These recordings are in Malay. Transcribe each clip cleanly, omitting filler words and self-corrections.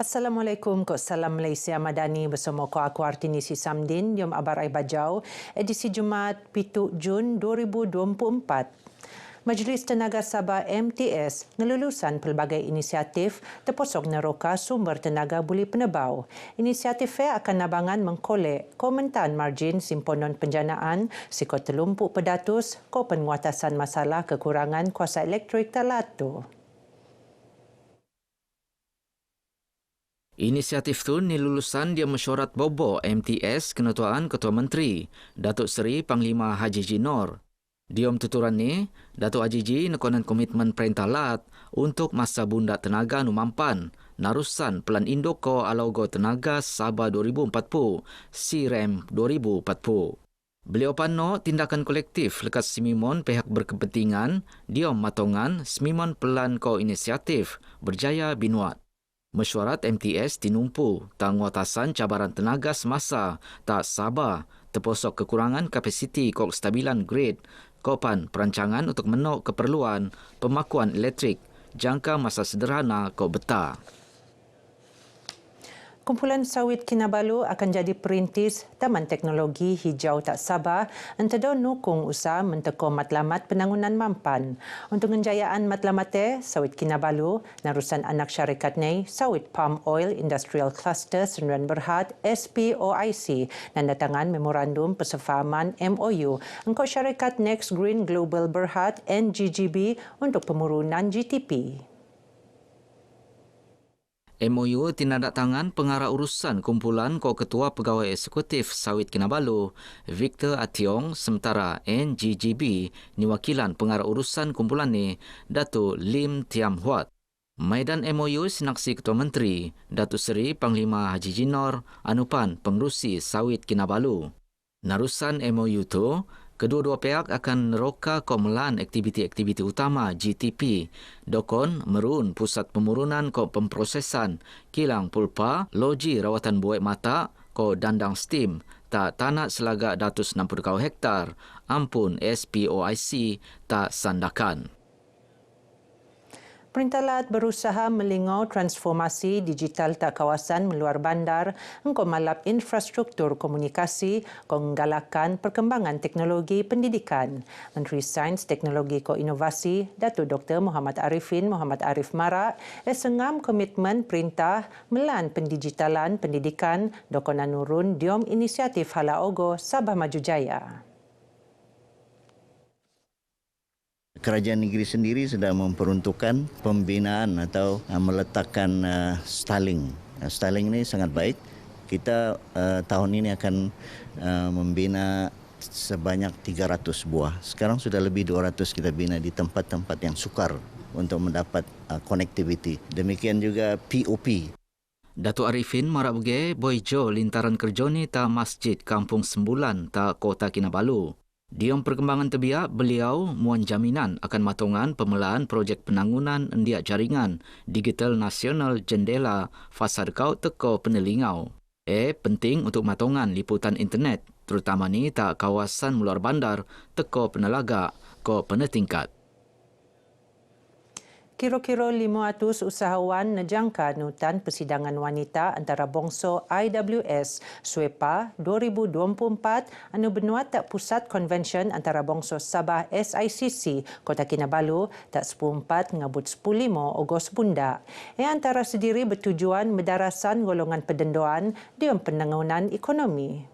Assalamualaikum, ko Salam Malaysia Madani bersama ko aku Artini Sisamdin, Yom Abarai Bajau, edisi Jumaat 7 Jun 2024. Majlis Tenaga Sabah MTS ngelulusan pelbagai inisiatif terposok neroka sumber tenaga buli penebau. Inisiatif akan nabangan mengkolek komentan margin simponan penjanaan siko terlumpuk pedatus ko penguatasan masalah kekurangan kuasa elektrik terlatu. Inisiatif tu nilulusan dia mesyuarat bobo MTS Kenetuaan Ketua Menteri, Datuk Seri Panglima Haji Jinor. Diom tuturan ni, Datuk Haji Ji nekonan komitmen Perintah Lat untuk masa bundak tenaga numampan, narusan Pelan Induk ko Alaugo Tenaga Sabah 2040, SIREM 2040. Beliau pano tindakan kolektif lekat simimon pihak berkepentingan, diom matongan simimon pelan ko inisiatif berjaya binuat. Mesyuarat MTS tinumpu tanguatasan cabaran tenaga semasa tak Sabah terposok kekurangan kapasiti kok stabilan grid, kopan perancangan untuk menok keperluan pemakuan elektrik jangka masa sederhana kok beta. Kumpulan Sawit Kinabalu akan jadi perintis Taman Teknologi Hijau Tak Sabah antara nukung usaha menteko matlamat penangunan mampan. Untuk menjayaan matlamat Sawit Kinabalu, narusan anak syarikat ni Sawit Palm Oil Industrial Cluster Sdn Berhad SPOIC nandatangan memorandum persefahaman MOU engkau syarikat Next Green Global Berhad NGGB untuk pemurunan GTP. MOU tindatangan pengarah urusan kumpulan ko Ketua Pegawai Eksekutif Sawit Kinabalu, Victor Ationg, sementara NGGB niwakilan pengarah urusan kumpulan ni, Datuk Lim Tiam Huat. Maidan MOU sinaksi Ketua Menteri, Datuk Seri Panglima Haji Jinor, anupan pengerusi Sawit Kinabalu. Narusan MOU tu, kedua-dua pihak akan neroka komelan aktiviti-aktiviti utama GTP, dokon merun pusat pemurunan ko pemprosesan, kilang pulpa, loji rawatan buai mata, ko dandang steam, tak tanah selagak 160 hektar, ampun SPOIC tak sandakan. Perintah Lat berusaha melingau transformasi digital tak kawasan meluar bandar engkau malap infrastruktur komunikasi menggalakan perkembangan teknologi pendidikan. Menteri Sains, Teknologi ko Inovasi, Datuk Dr. Muhammad Arifin Muhammad Arif Marak sengam komitmen perintah melan pendigitalan pendidikan dokonan nurun diom inisiatif Hala Ogo Sabah Maju Jaya. Kerajaan negeri sendiri sedang memperuntukkan pembinaan atau meletakkan Starlink. Starlink ini sangat baik. Kita tahun ini akan membina sebanyak 300 buah. Sekarang sudah lebih 200 kita bina di tempat-tempat yang sukar untuk mendapat connectivity. Demikian juga POP. Datuk Arifin Marak Buge, Boyjo lintaran kerja ni ta Masjid Kampung Sembulan ta Kota Kinabalu. Diom perkembangan tebiak, beliau muan jaminan akan matongan pemelaan projek penangunan endiak jaringan digital nasional jendela fasad kau teko penelingau. Penting untuk matongan liputan internet, terutama ni tak kawasan meluar bandar teko penelagak ko penetingkat. Kira-kira 500 usahawan nejangka nutan persidangan wanita antara bongso IWS SWEPA 2024 anu benuat tak pusat konvensyen antara bongso Sabah SICC Kota Kinabalu tak 14 ngabut 15 Ogos bunda. Antara sendiri bertujuan medarasan golongan pendendoan diom penangunan ekonomi.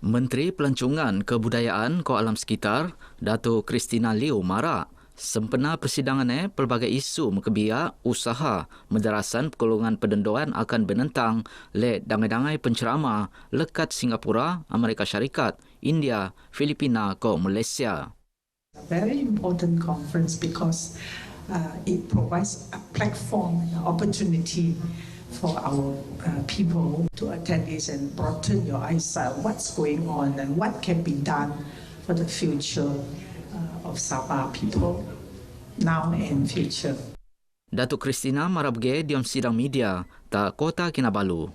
Menteri Pelancongan Kebudayaan ko Alam Sekitar, Datuk Christina Liu Marak, sempena persidangan pelbagai isu mengkebiak usaha medarasan golongan pendendoan akan benentang le dangai-dangai penceramah lekat Singapura, Amerika Syarikat, India, Filipina ko Malaysia. Very important conference because it provides a platform, an opportunity for our people to attend this and broaden your eyesight what's going on and what can be done for the future of Sabah people now and future. Datuk Christina Marabge diam sidang media ta Kota Kinabalu.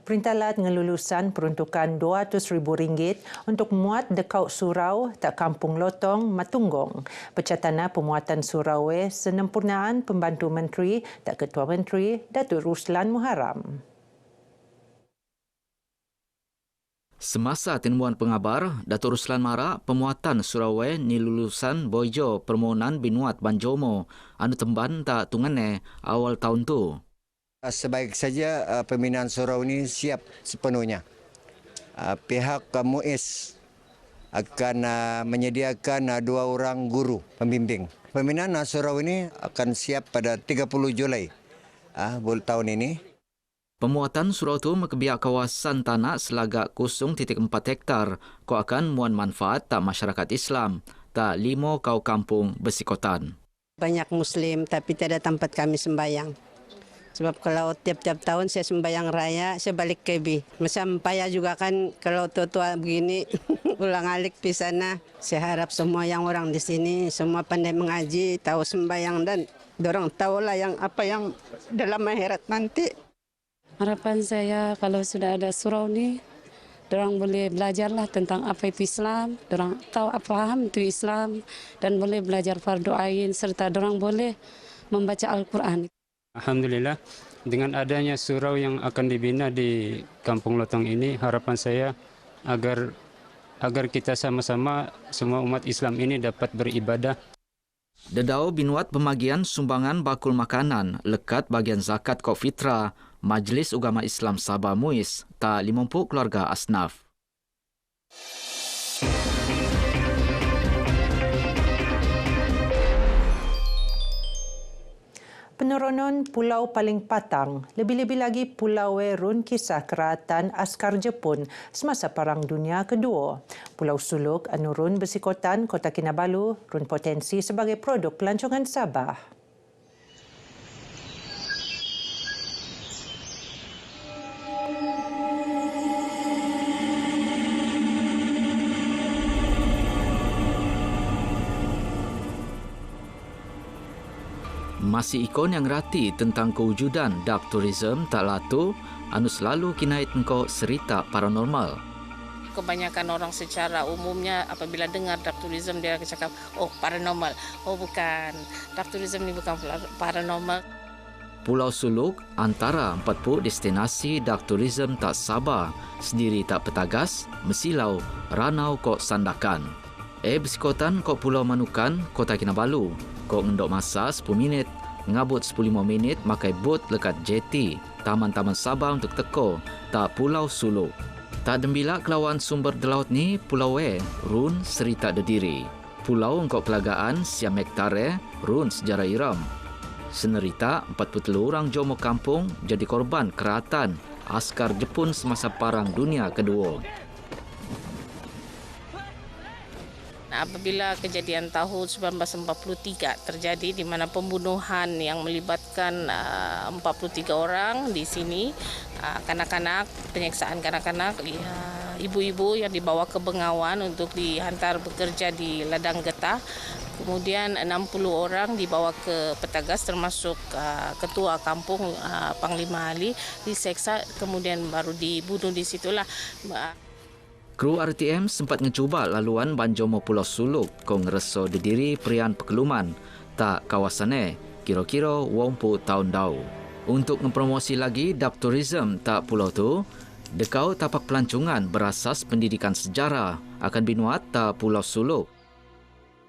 Perintah Lat ngelulusan peruntukan RM200,000 untuk muat dekau surau tak Kampung Lotong, Matunggong. Pecatana pemuatan surau senempurnaan Pembantu Menteri tak Ketua Menteri Datuk Ruslan Muharram. Semasa timuan pengabar, Datuk Ruslan Mara pemuatan surau ni lulusan boijo permohonan binuat Banjomo anu temban tak tungane awal tahun tu. Sebaik saja pembinaan surau ini siap sepenuhnya. Pihak MUIS akan menyediakan 2 orang guru pembimbing. Pembinaan surau ini akan siap pada 30 Julai tahun ini. Pemuatan surau tu mekebiak kawasan tanah selagak 0.4 hektar ko akan muan manfaat tak masyarakat Islam, tak 5 kau kampung bersikotan. Banyak Muslim tapi tidak tempat kami sembahyang. Sebab kalau tiap-tiap tahun saya sembahyang raya, saya balik ke KB. Macam payah juga kan kalau tua-tua begini, ulang-alik di sana. Saya harap semua yang orang di sini, semua pandai mengaji, tahu sembahyang dan dorang tahulah yang apa yang dalam akhirat nanti. Harapan saya kalau sudah ada surau ni, dorang boleh belajarlah tentang apa itu Islam, dorang tahu apa paham itu Islam dan boleh belajar fardu ain serta dorang boleh membaca Al-Quran. Alhamdulillah, dengan adanya surau yang akan dibina di Kampung Lotong ini, harapan saya agar kita sama-sama semua umat Islam ini dapat beribadah. Dedau binuat pemagian sumbangan bakul makanan lekat bagian zakat kok fitrah Majlis Ugama Islam Sabah MUIS tak 50 keluarga asnaf. Penurunan pulau paling patang, lebih-lebih lagi Pulau Run kisah keratan askar Jepun semasa Perang Dunia Kedua. Pulau Suluk Anurun bersikotan Kota Kinabalu, run potensi sebagai produk pelancongan Sabah. Masih ikon yang rati tentang kewujudan dark tourism tak latu anu selalu kinait engkau cerita paranormal. Kebanyakan orang secara umumnya apabila dengar dark tourism dia akan cakap, oh paranormal. Oh bukan, dark tourism ni bukan paranormal. Pulau Suluk antara 40 destinasi dark tourism tak Sabah, sendiri tak Petagas, Mesilau, Ranau kok Sandakan. Bersikotan kok Pulau Manukan, Kota Kinabalu, kok ngendok masa 10 minit, ngabut 15 minit makai bot lekat jeti, taman-taman Sabah untuk teko, tak Pulau Suluk. Tak dembila kelawan sumber di laut ni, Pulau Run Serita Dediri. Pulau engkau pelagaan siam hektare, Run sejarah Iram. Senerita 43 orang jomo kampung jadi korban keratan askar Jepun semasa Perang Dunia Kedua. Apabila kejadian tahun 1943 terjadi di mana pembunuhan yang melibatkan 43 orang di sini, kanak-kanak, penyiksaan kanak-kanak, ibu-ibu yang dibawa ke Bengawan untuk dihantar bekerja di ladang getah. Kemudian 60 orang dibawa ke Petagas termasuk ketua kampung Panglima Ali diseksa kemudian baru dibunuh di situlah. Kru RTM sempat mencuba laluan Banjomo Pulau Suluk kong reso Dediri Perian Pekeluman tak kawasannya kira-kira 20 tahun dau. Untuk mempromosi lagi dark tourism tak pulau tu, dekau tapak pelancongan berasas pendidikan sejarah akan binuat tak Pulau Suluk.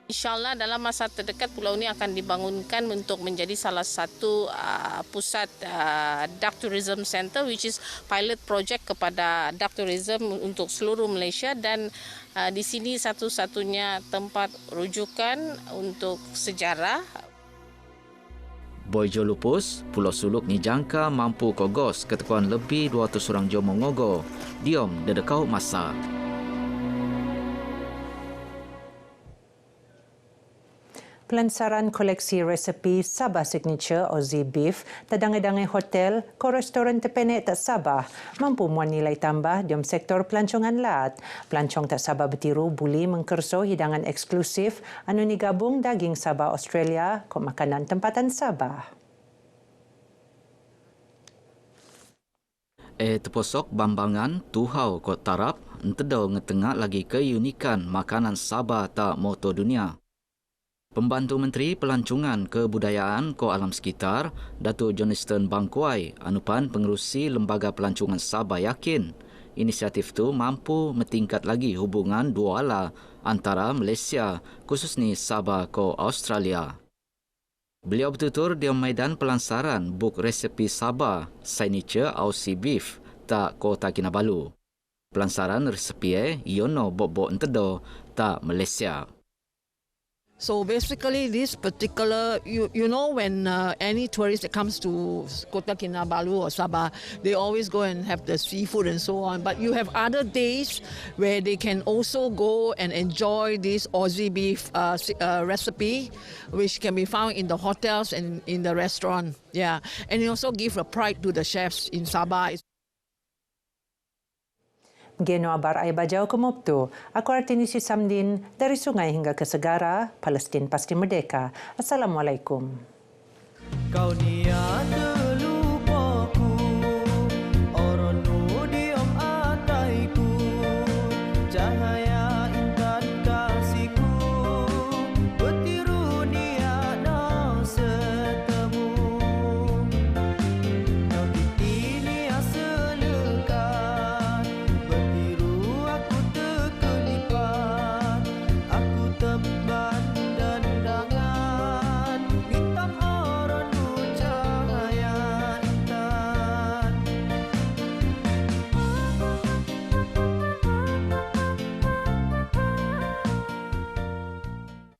InsyaAllah dalam masa terdekat pulau ini akan dibangunkan untuk menjadi salah satu pusat dark tourism center which is pilot project kepada dark tourism untuk seluruh Malaysia dan di sini satu-satunya tempat rujukan untuk sejarah. Boijo Lupus, Pulau Suluk ni jangka mampu kogos ketekuan lebih 200 orang jomo ngogo. Diom dedekau masa. Pelansaran koleksi resepi Sabah Signature Aussie Beef terdangai-dangai hotel ke restoran terpenek tak Sabah mampu muan nilai tambah dalam sektor pelancongan lat. Pelancong tak Sabah bertiru boleh mengkerso hidangan eksklusif anu ni gabung daging Sabah Australia ke makanan tempatan Sabah. Terposok Bambangan, Tuhau, Kot Tarap, entedau ngetengah lagi keunikan makanan Sabah tak moto dunia. Pembantu Menteri Pelancongan Kebudayaan Ko Alam Sekitar, Datuk Johnston Bangkuai, anupan pengerusi Lembaga Pelancongan Sabah yakin inisiatif itu mampu meningkat lagi hubungan duala antara Malaysia, khususnya Sabah ko Australia. Beliau bertutur di Maidan Pelansaran buk resepi Sabah, signature Aussie Beef, tak Kota Kinabalu. Pelansaran resepi Yono Bok-Bok Entedo, tak Malaysia. So basically, this particular, you know, when any tourist that comes to Kota Kinabalu or Sabah, they always go and have the seafood and so on. But you have other days where they can also go and enjoy this Aussie beef recipe, which can be found in the hotels and in the restaurant. Yeah, and it also gives a pride to the chefs in Sabah. Geno abar ay bajau kemoptu. Aku Artinisi Samdin dari sungai hingga ke segara, Palestin pasti merdeka. Assalamualaikum. Kau niat